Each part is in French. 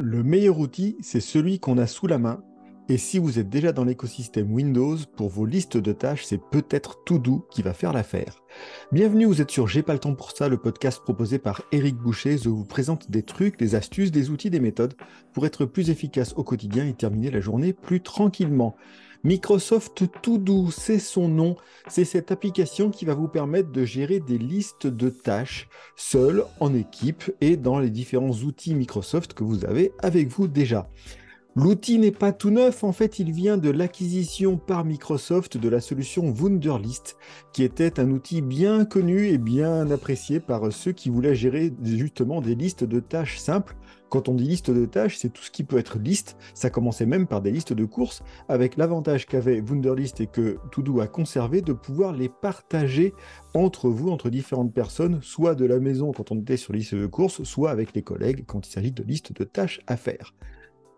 Le meilleur outil, c'est celui qu'on a sous la main. Et si vous êtes déjà dans l'écosystème Windows, pour vos listes de tâches, c'est peut-être To-Do qui va faire l'affaire. Bienvenue, vous êtes sur J'ai pas le temps pour ça, le podcast proposé par Eric Boucher. Je vous présente des trucs, des astuces, des outils, des méthodes pour être plus efficace au quotidien et terminer la journée plus tranquillement. Microsoft To-Do, c'est son nom. C'est cette application qui va vous permettre de gérer des listes de tâches seul, en équipe et dans les différents outils Microsoft que vous avez avec vous déjà. L'outil n'est pas tout neuf, en fait, il vient de l'acquisition par Microsoft de la solution Wunderlist, qui était un outil bien connu et bien apprécié par ceux qui voulaient gérer justement des listes de tâches simples. Quand on dit liste de tâches, c'est tout ce qui peut être liste. Ça commençait même par des listes de courses, avec l'avantage qu'avait Wunderlist et que Todo a conservé de pouvoir les partager entre vous, entre différentes personnes, soit de la maison quand on était sur liste de courses, soit avec les collègues quand il s'agit de listes de tâches à faire.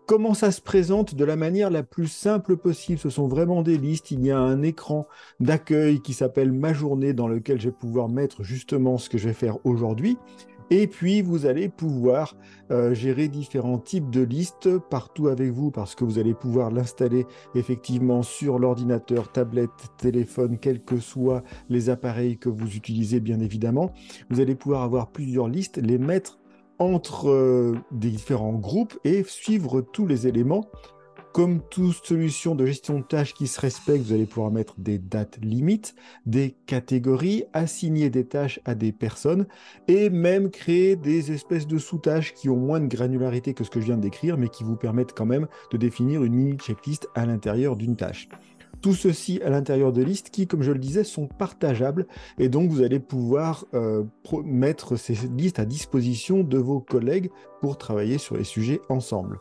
Comment ça se présente de la manière la plus simple possible? Ce sont vraiment des listes. Il y a un écran d'accueil qui s'appelle Ma journée dans lequel je vais pouvoir mettre justement ce que je vais faire aujourd'hui. Et puis, vous allez pouvoir gérer différents types de listes partout avec vous parce que vous allez pouvoir l'installer effectivement sur l'ordinateur, tablette, téléphone, quels que soient les appareils que vous utilisez, bien évidemment. Vous allez pouvoir avoir plusieurs listes, les mettre entre des différents groupes et suivre tous les éléments. Comme toute solution de gestion de tâches qui se respecte, vous allez pouvoir mettre des dates limites, des catégories, assigner des tâches à des personnes et même créer des espèces de sous-tâches qui ont moins de granularité que ce que je viens de décrire, mais qui vous permettent quand même de définir une mini checklist à l'intérieur d'une tâche. Tout ceci à l'intérieur de listes qui, comme je le disais, sont partageables et donc vous allez pouvoir mettre ces listes à disposition de vos collègues pour travailler sur les sujets ensemble.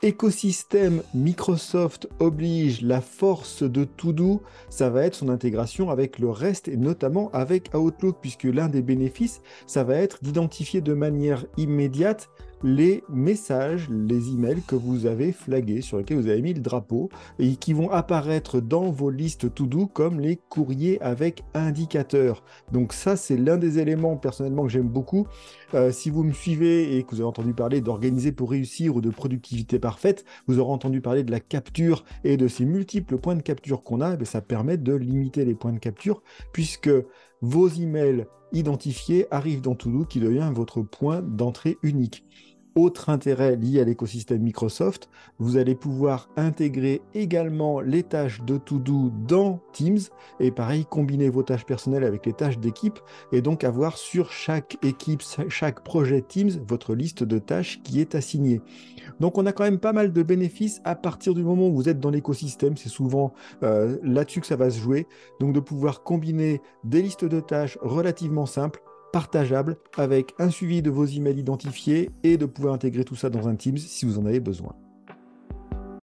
Écosystème Microsoft oblige, la force de To-Do, ça va être son intégration avec le reste et notamment avec Outlook, puisque l'un des bénéfices, ça va être d'identifier de manière immédiate les messages, les emails que vous avez flagués, sur lesquels vous avez mis le drapeau, et qui vont apparaître dans vos listes To-Do comme les courriers avec indicateur. Donc ça, c'est l'un des éléments personnellement que j'aime beaucoup. Si vous me suivez et que vous avez entendu parler d'organiser pour réussir ou de productivité parfaite, vous aurez entendu parler de la capture et de ces multiples points de capture qu'on a. Ça permet de limiter les points de capture puisque vos emails identifiés arrivent dans To-Do qui devient votre point d'entrée unique. Autre intérêt lié à l'écosystème Microsoft, vous allez pouvoir intégrer également les tâches de To-Do dans Teams et pareil, combiner vos tâches personnelles avec les tâches d'équipe et donc avoir sur chaque équipe, chaque projet Teams, votre liste de tâches qui est assignée. Donc on a quand même pas mal de bénéfices à partir du moment où vous êtes dans l'écosystème, c'est souvent là-dessus que ça va se jouer, donc de pouvoir combiner des listes de tâches relativement simples, partageable avec un suivi de vos emails identifiés et de pouvoir intégrer tout ça dans un Teams si vous en avez besoin.